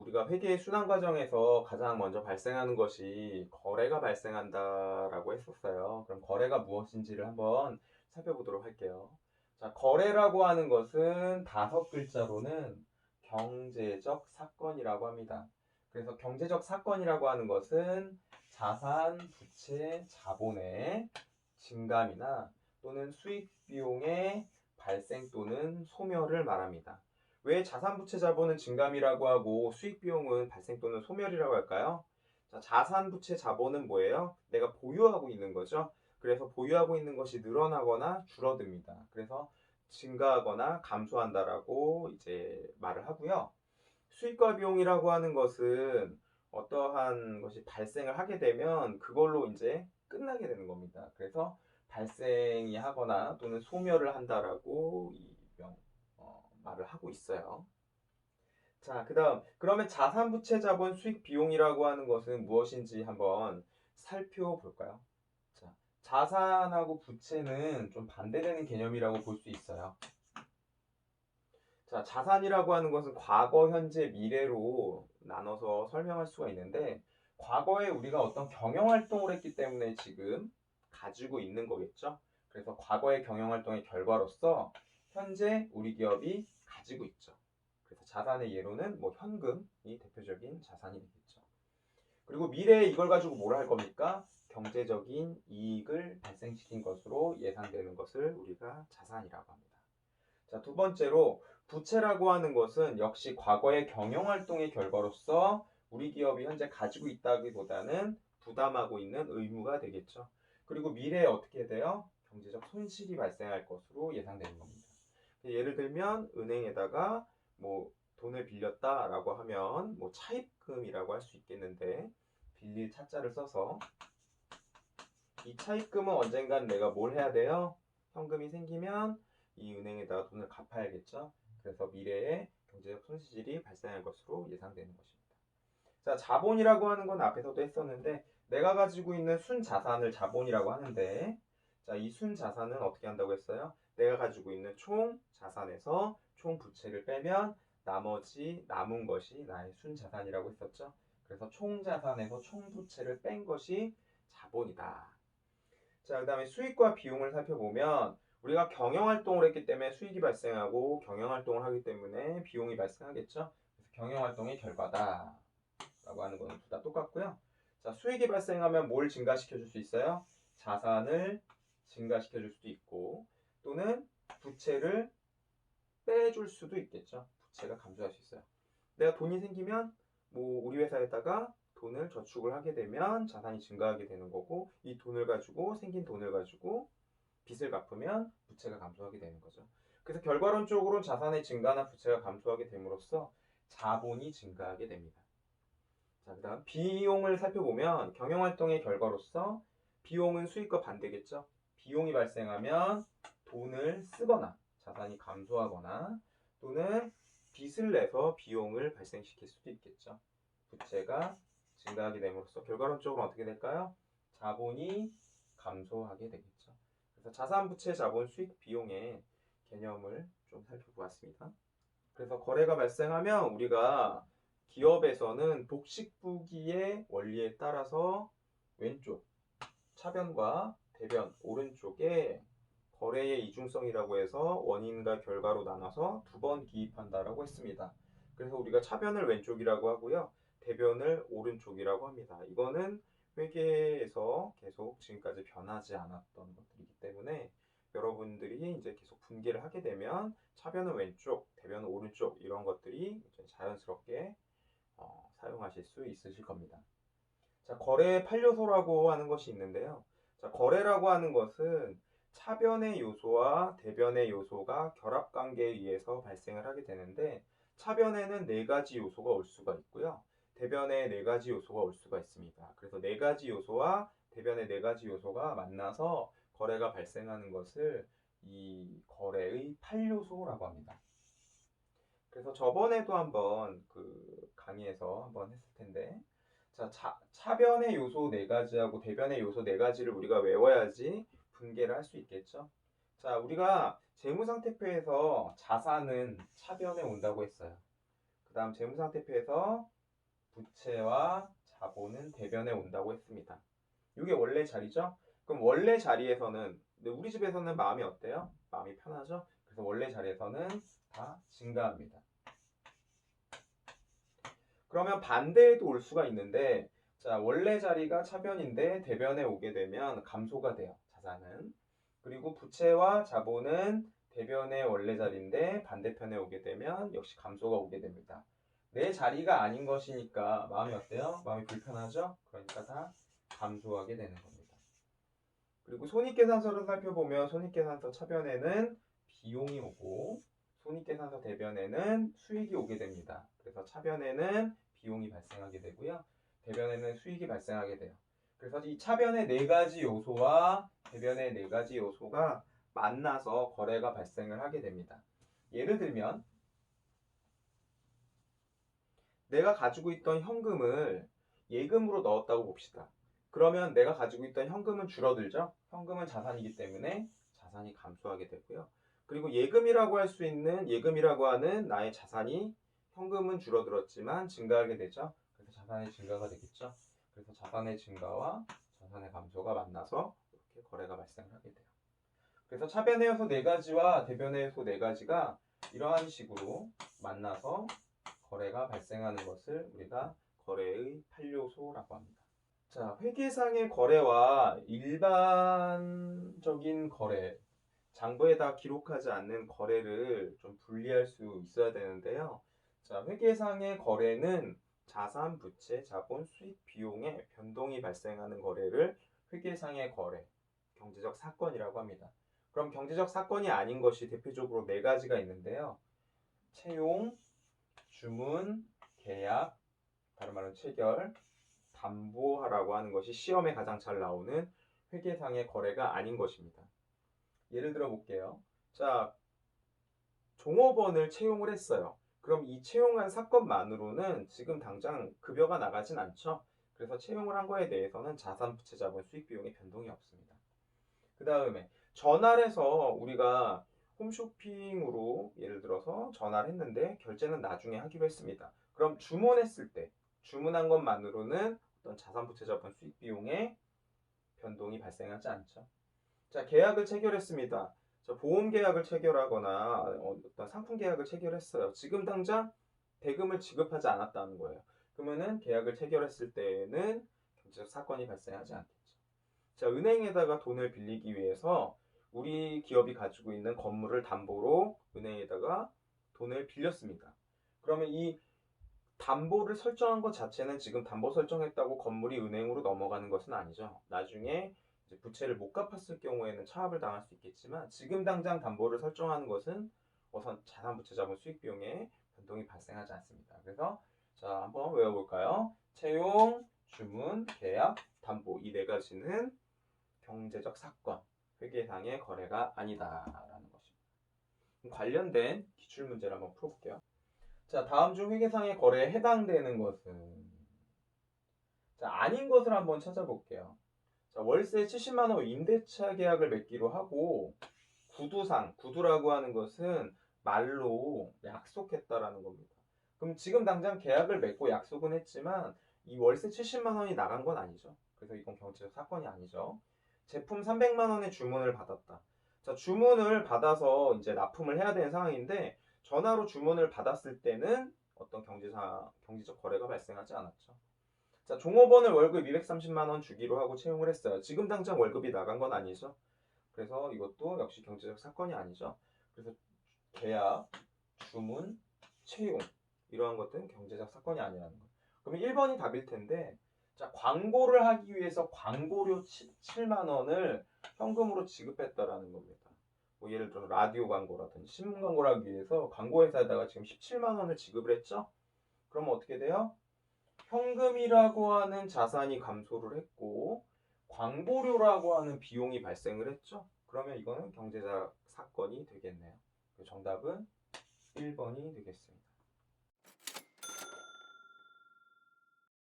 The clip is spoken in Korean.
우리가 회계의 순환 과정에서 가장 먼저 발생하는 것이 거래가 발생한다라고 했었어요. 그럼 거래가 무엇인지를 한번 살펴보도록 할게요. 자, 거래라고 하는 것은 다섯 글자로는 경제적 사건이라고 합니다. 그래서 경제적 사건이라고 하는 것은 자산, 부채, 자본의 증감이나 또는 수익 비용의 발생 또는 소멸을 말합니다. 왜 자산부채 자본은 증감이라고 하고 수익 비용은 발생 또는 소멸이라고 할까요? 자, 자산부채 자본은 뭐예요? 내가 보유하고 있는 거죠. 그래서 보유하고 있는 것이 늘어나거나 줄어듭니다. 그래서 증가하거나 감소한다라고 이제 말을 하고요. 수익과 비용이라고 하는 것은 어떠한 것이 발생을 하게 되면 그걸로 이제 끝나게 되는 겁니다. 그래서 발생이 하거나 또는 소멸을 한다라고 말을 하고 있어요. 자, 그다음 그러면 자산부채 자본 수익 비용이라고 하는 것은 무엇인지 한번 살펴볼까요? 자, 자산하고 부채는 좀 반대되는 개념이라고 볼 수 있어요. 자, 자산이라고 하는 것은 과거, 현재, 미래로 나눠서 설명할 수가 있는데 과거에 우리가 어떤 경영 활동을 했기 때문에 지금 가지고 있는 거겠죠. 그래서 과거의 경영 활동의 결과로서 현재 우리 기업이 가지고 있죠. 그래서 자산의 예로는 뭐 현금이 대표적인 자산이 되겠죠. 그리고 미래에 이걸 가지고 뭘 할 겁니까? 경제적인 이익을 발생시킨 것으로 예상되는 것을 우리가 자산이라고 합니다. 자, 두 번째로 부채라고 하는 것은 역시 과거의 경영 활동의 결과로서 우리 기업이 현재 가지고 있다기보다는 부담하고 있는 의무가 되겠죠. 그리고 미래에 어떻게 돼요? 경제적 손실이 발생할 것으로 예상되는 겁니다. 예를 들면 은행에다가 뭐 돈을 빌렸다라고 하면 뭐 차입금이라고 할 수 있겠는데 빌릴 차자를 써서 이 차입금은 언젠간 내가 뭘 해야 돼요? 현금이 생기면 이 은행에다가 돈을 갚아야겠죠. 그래서 미래에 경제적 손실이 발생할 것으로 예상되는 것입니다. 자, 자본이라고 하는 건 앞에서도 했었는데 내가 가지고 있는 순자산을 자본이라고 하는데 자, 이 순자산은 어떻게 한다고 했어요? 내가 가지고 있는 총 자산에서 총 부채를 빼면 나머지 남은 것이 나의 순자산이라고 했었죠. 그래서 총 자산에서 총 부채를 뺀 것이 자본이다. 자, 그 다음에 수익과 비용을 살펴보면 우리가 경영활동을 했기 때문에 수익이 발생하고 경영활동을 하기 때문에 비용이 발생하겠죠. 그래서 경영활동의 결과다 라고 하는 거는 둘 다 똑같고요. 자, 수익이 발생하면 뭘 증가시켜 줄 수 있어요? 자산을 증가시켜 줄 수도 있고 또는 부채를 빼줄 수도 있겠죠. 부채가 감소할 수 있어요. 내가 돈이 생기면 뭐 우리 회사에다가 돈을 저축을 하게 되면 자산이 증가하게 되는 거고 이 돈을 가지고 생긴 돈을 가지고 빚을 갚으면 부채가 감소하게 되는 거죠. 그래서 결과론적으로 자산의 증가나 부채가 감소하게 됨으로써 자본이 증가하게 됩니다. 자, 그다음 비용을 살펴보면 경영활동의 결과로서 비용은 수익과 반대겠죠. 비용이 발생하면 돈을 쓰거나 자산이 감소하거나 또는 빚을 내서 비용을 발생시킬 수도 있겠죠. 부채가 증가하게 됨으로써 결과론적으로 어떻게 될까요? 자본이 감소하게 되겠죠. 그래서 자산, 부채, 자본, 수익, 비용의 개념을 좀 살펴보았습니다. 그래서 거래가 발생하면 우리가 기업에서는 독식부기의 원리에 따라서 왼쪽 차변과 대변 오른쪽에 거래의 이중성이라고 해서 원인과 결과로 나눠서 두 번 기입한다라고 했습니다. 그래서 우리가 차변을 왼쪽이라고 하고요. 대변을 오른쪽이라고 합니다. 이거는 회계에서 계속 지금까지 변하지 않았던 것들이기 때문에 여러분들이 이제 계속 분기를 하게 되면 차변은 왼쪽, 대변은 오른쪽 이런 것들이 자연스럽게 사용하실 수 있으실 겁니다. 자, 거래 판료소라고 하는 것이 있는데요. 자, 거래라고 하는 것은 차변의 요소와 대변의 요소가 결합 관계에 의해서 발생을 하게 되는데 차변에는 네 가지 요소가 올 수가 있고요. 대변에 네 가지 요소가 올 수가 있습니다. 그래서 네 가지 요소와 대변의 네 가지 요소가 만나서 거래가 발생하는 것을 이 거래의 판료소라고 합니다. 그래서 저번에도 한번 그 강의에서 한번 했을 텐데 자, 차변의 요소 네 가지하고 대변의 요소 네 가지를 우리가 외워야지 분개를 할 수 있겠죠. 자, 우리가 재무상태표에서 자산은 차변에 온다고 했어요. 그 다음 재무상태표에서 부채와 자본은 대변에 온다고 했습니다. 이게 원래 자리죠? 그럼 원래 자리에서는 우리 집에서는 마음이 어때요? 마음이 편하죠? 그래서 원래 자리에서는 다 증가합니다. 그러면 반대에도 올 수가 있는데 자, 원래 자리가 차변인데 대변에 오게 되면 감소가 돼요. 자산은. 그리고 부채와 자본은 대변의 원래 자리인데 반대편에 오게 되면 역시 감소가 오게 됩니다. 내 자리가 아닌 것이니까 마음이 어때요? 마음이 불편하죠? 그러니까 다 감소하게 되는 겁니다. 그리고 손익계산서를 살펴보면 손익계산서 차변에는 비용이 오고 손익계산서 대변에는 수익이 오게 됩니다. 그래서 차변에는 비용이 발생하게 되고요. 대변에는 수익이 발생하게 돼요. 그래서 이 차변의 네 가지 요소와 대변의 네 가지 요소가 만나서 거래가 발생을 하게 됩니다. 예를 들면 내가 가지고 있던 현금을 예금으로 넣었다고 봅시다. 그러면 내가 가지고 있던 현금은 줄어들죠? 현금은 자산이기 때문에 자산이 감소하게 되고요. 그리고 예금이라고 할 수 있는 예금이라고 하는 나의 자산이 현금은 줄어들었지만 증가하게 되죠. 그래서 자산의 증가가 되겠죠. 그래서 자산의 증가와 자산의 감소가 만나서 이렇게 거래가 발생하게 돼요. 그래서 차변의 요소 네 가지와 대변의 요소 네 가지가 이러한 식으로 만나서 거래가 발생하는 것을 우리가 거래의 8요소라고 합니다. 자, 회계상의 거래와 일반적인 거래, 장부에다 기록하지 않는 거래를 좀 분리할 수 있어야 되는데요. 자, 회계상의 거래는 자산, 부채, 자본, 수익, 비용에 변동이 발생하는 거래를 회계상의 거래, 경제적 사건이라고 합니다. 그럼 경제적 사건이 아닌 것이 대표적으로 네 가지가 있는데요. 채용, 주문, 계약, 다른 말로 체결, 담보하라고 하는 것이 시험에 가장 잘 나오는 회계상의 거래가 아닌 것입니다. 예를 들어 볼게요. 자, 종업원을 채용을 했어요. 그럼 이 채용한 사건만으로는 지금 당장 급여가 나가진 않죠. 그래서 채용을 한 거에 대해서는 자산, 부채, 자본, 수익, 비용의 변동이 없습니다. 그 다음에 전화를 해서 우리가 홈쇼핑으로 예를 들어서 전화를 했는데 결제는 나중에 하기로 했습니다. 그럼 주문했을 때 주문한 것만으로는 어떤 자산, 부채, 자본, 수익, 비용의 변동이 발생하지 않죠. 자, 계약을 체결했습니다. 자, 보험 계약을 체결하거나 어떤 상품 계약을 체결했어요. 지금 당장 대금을 지급하지 않았다는 거예요. 그러면은 계약을 체결했을 때에는 경제적 사건이 발생하지 않겠죠. 자, 은행에다가 돈을 빌리기 위해서 우리 기업이 가지고 있는 건물을 담보로 은행에다가 돈을 빌렸습니다. 그러면 이 담보를 설정한 것 자체는 지금 담보 설정했다고 건물이 은행으로 넘어가는 것은 아니죠. 나중에 이제 부채를 못 갚았을 경우에는 차압을 당할 수 있겠지만 지금 당장 담보를 설정하는 것은 우선 자산, 부채, 자본, 수익 비용에 변동이 발생하지 않습니다. 그래서 자, 한번 외워볼까요? 채용, 주문, 계약, 담보 이 네 가지는 경제적 사건, 회계상의 거래가 아니다라는 것입니다. 관련된 기출문제를 한번 풀어볼게요. 자, 다음 중 회계상의 거래에 해당되는 것은 자, 아닌 것을 한번 찾아볼게요. 자, 월세 70만 원 임대차 계약을 맺기로 하고 구두라고 하는 것은 말로 약속했다라는 겁니다. 그럼 지금 당장 계약을 맺고 약속은 했지만 이 월세 70만 원이 나간 건 아니죠. 그래서 이건 경제적 사건이 아니죠. 제품 300만 원의 주문을 받았다. 자, 주문을 받아서 이제 납품을 해야 되는 상황인데 전화로 주문을 받았을 때는 어떤 경제적 거래가 발생하지 않았죠. 자, 종업원을 월급 230만 원 주기로 하고 채용을 했어요. 지금 당장 월급이 나간 건 아니죠. 그래서 이것도 역시 경제적 사건이 아니죠. 그래서 계약, 주문, 채용 이러한 것들은 경제적 사건이 아니라는 거예요. 그러면 1번이 답일 텐데 자, 광고를 하기 위해서 광고료 7만 원을 현금으로 지급했다라는 겁니다. 뭐 예를 들어 라디오 광고라든지 신문 광고를 하기 위해서 광고회사에다가 지금 17만 원을 지급을 했죠. 그러면 어떻게 돼요? 현금이라고 하는 자산이 감소를 했고 광고료라고 하는 비용이 발생을 했죠. 그러면 이거는 경제적 사건이 되겠네요. 정답은 1번이 되겠습니다.